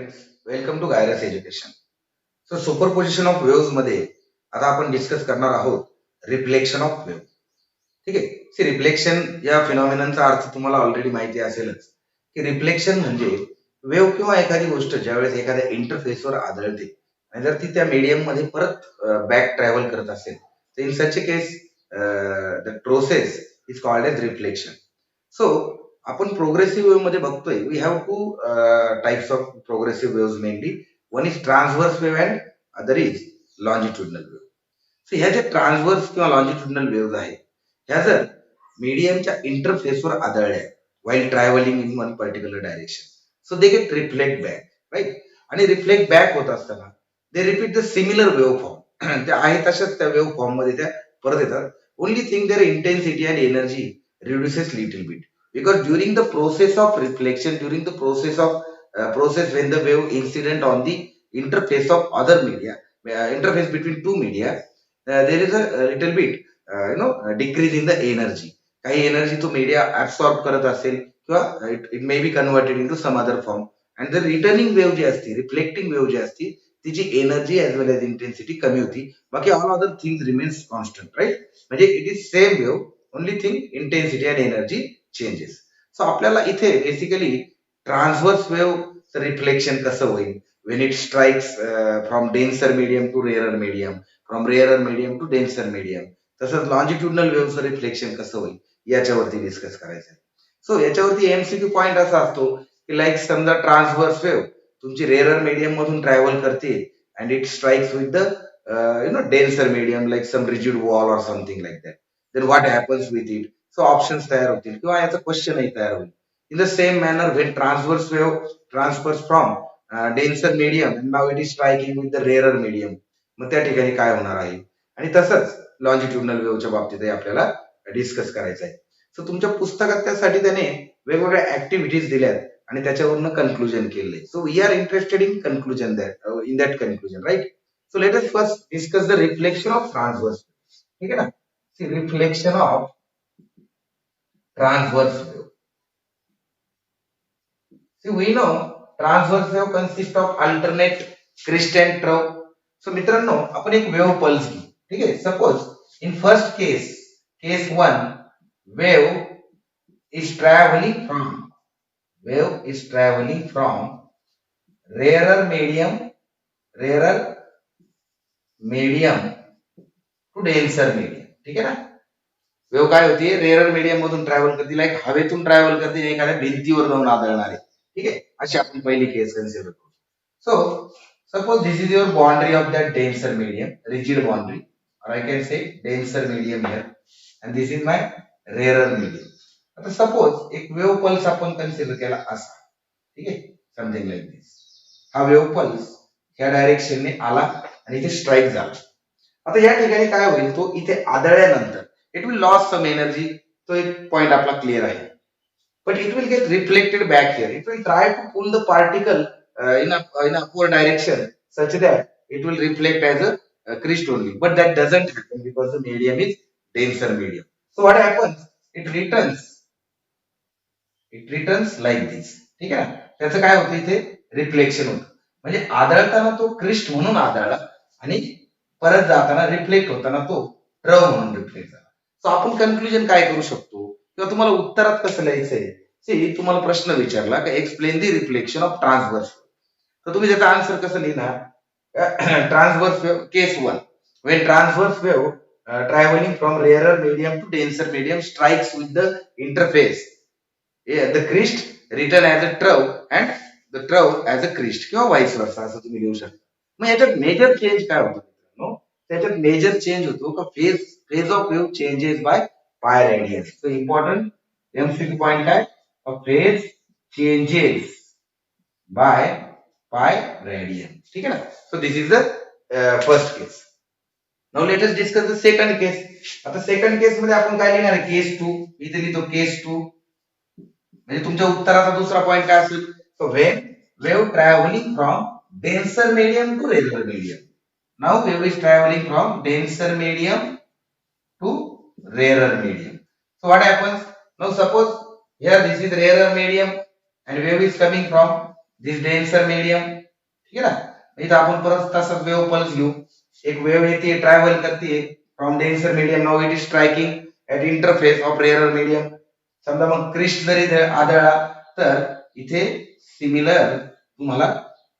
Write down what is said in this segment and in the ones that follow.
Friends, welcome to Gyrus education. So superposition of waves मध्ये आता आपण डिस्कस करणार आहोत रिफ्लेक्शन ऑफ वेव्ह. ठीक आहे. सी रिफ्लेक्शन या फिनॉमिननचा अर्थ तुम्हाला ऑलरेडी माहिती असेलच की रिफ्लेक्शन म्हणजे वेव्ह किंवा एखादी गोष्ट ज्यावेळेस एखाद्या इंटरफेसवर आदळते आणि जर ती त्या मीडियम मध्ये परत बॅक ट्रॅव्हल करत असेल तर in such case the process is called as reflection. So आपण प्रोग्रेसिव्ह वेव्ह मध्ये बघतोय we have two types of progressive wave mainly. One is transverse wave and other is longitudinal wave. So ह्या ज्या transverse किंवा longitudinal wave आहेत ह्या जर मीडियमच्या इंटरफेसवर आदळल्या while traveling in one particular direction, so they get reflect back, right? आणि रिफ्लेक्ट बॅक होत असताना they repeat the similar wave form. त्या आहे तशाच त्या वेव्ह फॉर्म मध्ये त्या परत येतात. Only thing their intensity and energy reduces little bit because during the process of reflection, during the process when the wave incident on the interface of other media, interface between two media, there is a little bit decrease in the energy. काही energy तो media absorb करत असेल किंवा it may be converted into some other form. And the returning wave जी असते, reflecting wave जी असते तिची energy as well as intensity कमी होती. बाकी all other things remains constant, right? म्हणजे it is same wave, only thing intensity and energy changes. So आपल्याला इथे बेसिकली ट्रान्सव्हर्स वेव्ह रिफ्लेक्शन कसं होईल when it strikes from denser medium to rarer medium, from rarer medium to denser medium. तसंच longitudinal वेव्हचं reflection कसं होईल याच्यावरती discuss करायचं आहे. सो याच्यावरती एमसीक्यू पॉइंट असा असतो की लाईक समजा ट्रान्सव्हर्स वेव्ह तुमची रेरर मीडियम मधून ट्रॅव्हल करते and it strikes with the denser medium like some rigid wall or something like that. Then what happens with it? So options तयार होतील किंवा याचा क्वेश्चनही तयार होईल. In the same manner when transverse wave transfers from denser medium and now it is striking with the rarer medium, मग त्या ठिकाणी काय होणार आहे? आणि तसंच लॉन्जिट्युडनल वेव्हच्या बाबतीतही आपल्याला डिस्कस करायचं आहे. सो तुमच्या पुस्तकात त्यासाठी त्याने वेगवेगळ्या ऍक्टिव्हिटीज दिल्यात आणि त्याच्यावरनं कन्क्लुजन केलंय. So we are interested in conclusion in that conclusion, right? So let us first discuss the reflection of transverse. ठीक आहे ना? See reflection of transverse wave. See we know transverse wave consist of alternate crest and trough. So मित्रांनो आपण एक wave pulse घेऊ. ठीक आहे. Suppose in first case 1, wave is traveling from rarer medium to denser medium. ठीक आहे ना? Wave काय होती? रेअर मीडियम मधून ट्रॅव्हल करते, लाईक हवेतून ट्रॅव्हल करते, एखाद्या भिंतीवर जाऊन आदळणार आहे. ठीक आहे. अशी आपण पहिली केस कन्सिडर करू. So suppose this is your boundary of that denser medium, rigid boundary, or I can say denser medium here, and this is my rarer medium. आता सपोज एक वेव्ह पल्स आपण कन्सिडर केला असा. ठीक आहे. समथिंग लाईक दिस. हा wave pulse ह्या डायरेक्शनने आला आणि इथे स्ट्राईक झाला. आता या ठिकाणी काय होईल? तो इथे आदळल्यानंतर it will loss some energy. तो एक पॉइंट आपला क्लिअर आहे. But it will get reflected back here. It will try to pull the particle in upward direction such that it will reflect as a crest only, but that doesn't happen because the medium is denser medium. So what happens? It returns like this. ठीक आहे ना? त्याचं काय होतं? इथे reflection होतं. म्हणजे आदळताना तो क्रिस्ट म्हणून आदळला आणि परत जाताना रिफ्लेक्ट होताना तो ट्रव म्हणून रिफ्लेक्ट झाला. सो आपण कन्क्लुजन काय करू शकतो किंवा तुम्हाला उत्तरात कसं लिहायचंय? तुम्हाला प्रश्न विचारला की explain the reflection of transverse. तर तुम्ही त्याचा आन्सर कसं लिहिणार? Transverse wave case 1, when transverse wave traveling from rarer medium to denser medium strikes with the interface, the crest written as a trough and the trough as a crest किंवा vice versa असं तुम्ही लिहू शकता. मग याच्यात major change काय होतो मित्रांनो? त्याच्यात मेजर चेंज होतो का phase of wave changes by pi radius. So important MCQ point काय? Phase changes by pi radian. ठीक आहे ना? So this is the first case. Now let us discuss the second case. आता second केस मध्ये आपण काय लिहिणार आहे? केस 2. इथे लिहितो केस 2. म्हणजे तुमच्या उत्तराचा दुसरा पॉइंट काय असेल? So when wave travelling from denser medium to rarer medium. Now wave is travelling from denser medium to rarer medium. So what happens? Now suppose here this is rarer medium and wave is coming from this denser medium, ठीक आहे ना. इथं आपण परत तसंच wave pulse घेऊ. एक wave येते, ट्रॅव्हल करते from denser medium, now it is striking at interface of rarer medium. समजा मग क्रिस्ट जरी आढळला तर इथे सिमिलर तुम्हाला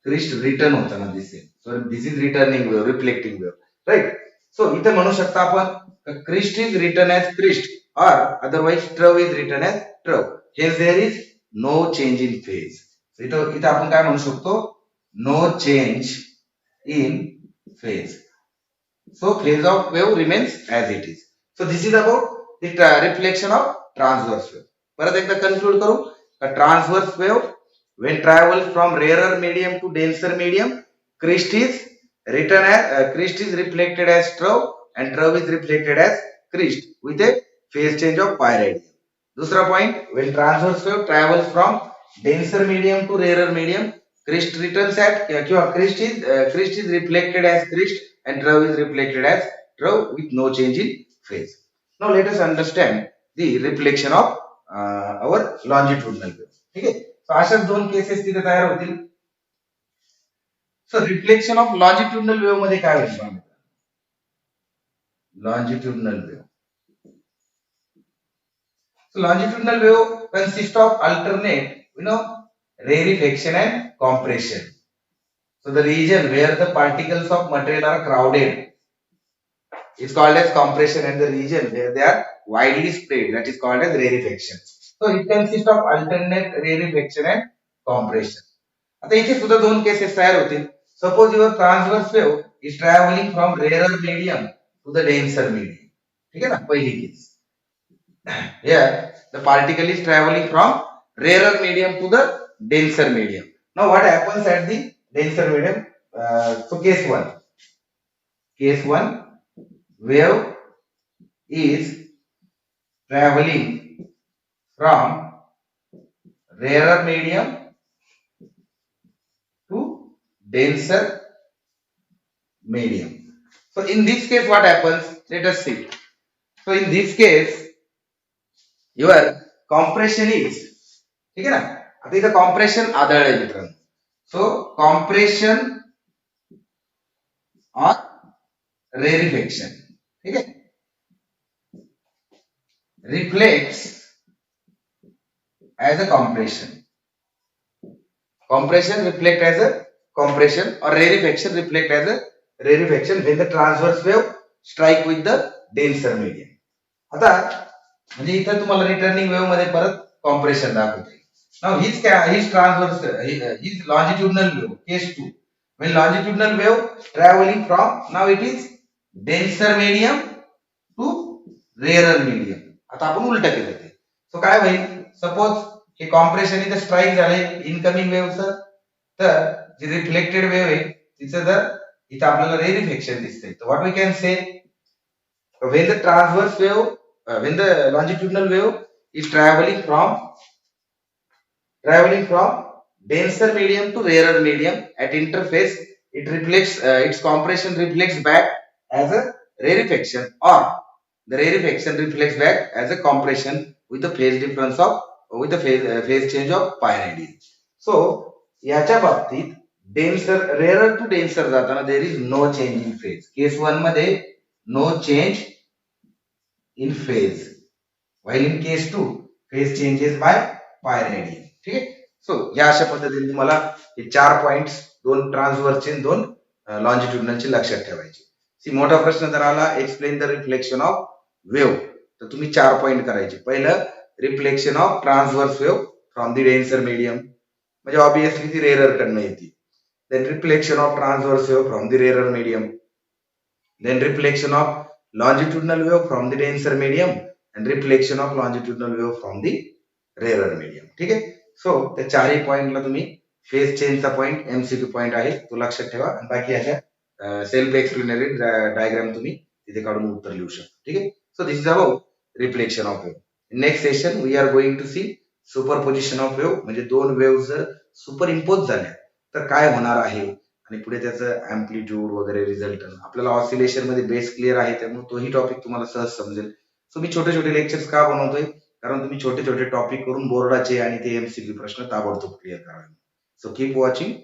क्रिस्ट रिटर्न होताना दिसेल. So this is returning wave, reflecting wave, right. So इथे म्हणू शकता आपण crest is return as crest or otherwise trough is written as trough. Hence there is no change in phase. इथं आपण काय म्हणू शकतो, no change in phase. So phase of wave remains as it is. So this is about the reflection of transverse wave. परत एकदा conclude करू. A transverse wave when travels from rarer medium to denser medium, crest is written as crest is reflected as trough and trough is reflected as crest with a phase change of pi radian. दूसरा point, when transverse wave travels from denser medium to rarer medium, crest returns at crest is reflected as crest and trough is reflected as trough with no change in phase. Now let us understand the reflection of our longitudinal wave. ठीक आहे. So अशाच दोन cases तिथे तयार होतील. So reflection of longitudinal wave मध्ये काय होईल? Longitudinal wave. So longitudinal wave consists of alternate, rarefaction and compression. So the region where the particles of material are crowded is called as compression, and the region where they are widely spread, that is called as rarefaction. So it consists of alternate rarefaction and compression. आता इथे सुद्धा दोन cases तयार होतील. Suppose your transverse wave is traveling from rarer medium to the denser medium. ठीक आहे ना, पहिली केस. Here the particle is traveling from rarer medium to the denser medium. Now what happens at the denser medium? So case 1, wave is traveling from rarer medium to denser medium. So in this case what happens? Let us see. So in this case your compression is, ठीक आहे ना. आता इथं compression आढळलंय मित्रांनो. So compression और rarefaction, ठीक आहे, reflects as a compression. Compression reflect as a compression or rarefaction reflect as a rarefaction when the transverse wave strike with the denser medium. आता म्हणजे इथं तुम्हाला रिटर्निंग वेव्ह मध्ये परत कॉम्प्रेशन दाखवते. नाउ हीच ट्रान्सव्हर्स हीच longitudinal wave case 2 when longitudinal wave traveling from, now it is denser medium to rarer medium. आता आपण उलट केलं ते. सो काय होईल, सपोज हे कॉम्प्रेशन इथे स्ट्राइक झाले इनकमिंग वेव्हचं, तर जी रिफ्लेक्टेड वेव्ह आहे तिचं जर इथे आपल्याला रेरिफेक्शन दिसतंय, तर what we can say, when the transverse wave when the longitudinal wave is traveling from denser medium to rarer medium, at interface it reflects its compression reflects back as a rarefaction, or the rarefaction reflects back as a compression with the phase difference of with the phase change of pi radian. So याच्या बाबतीत denser rare to denser जाताना there is no change in phase. Case 1 मध्ये no change in phase, while in case 2 phase changes by pi radian. ठीक आहे. So या अशा पद्धतीने तुम्हाला हे 4 पॉइंट्स, दोन ट्रान्सव्हर्सचे, दोन लॉन्जिट्युडनलचे लक्षात ठेवायचे. सी मोठा प्रश्न जर आला explain the reflection of wave, तर तुम्ही 4 पॉइंट करायचे. पहिलं reflection of transverse wave from the denser medium, म्हणजे ऑब्वियसली ती रेअरर कडनं येते. Then reflection of transverse wave from the rarer medium, then reflection of longitudinal wave from the denser medium and reflection of longitudinal wave from the rarer medium. ठीक आहे. So त्या चारही पॉइंटला तुम्ही फेज चेंजचा पॉइंट एमसीक्यू पॉइंट आहे तो लक्षात ठेवा, आणि बाकी अशा सेल्फ एक्सप्लेनरी डायग्राम तुम्ही तिथे काढून उत्तर लिहू शकता. ठीक आहे. So this is about reflection of wave. Next session we are going to see superposition of wave, म्हणजे दोन वेव्ह जर सुपर इम्पोज झाल्या तर काय होणार आहे, आणि पुढे त्याचं अँप्लिट्यूड वगैरे रिझल्ट. आपल्याला ऑसिलेशन मध्ये बेस क्लिअर आहे, त्यामुळे तोही टॉपिक तुम्हाला सहज समजेल. सो मी छोटे छोटे लेक्चर्स का बनवतोय, कारण तुम्ही छोटे छोटे टॉपिक करून बोर्डाचे आणि ते एमसीक्यू प्रश्न ताबडतोब क्लिअर करावे. So keep watching.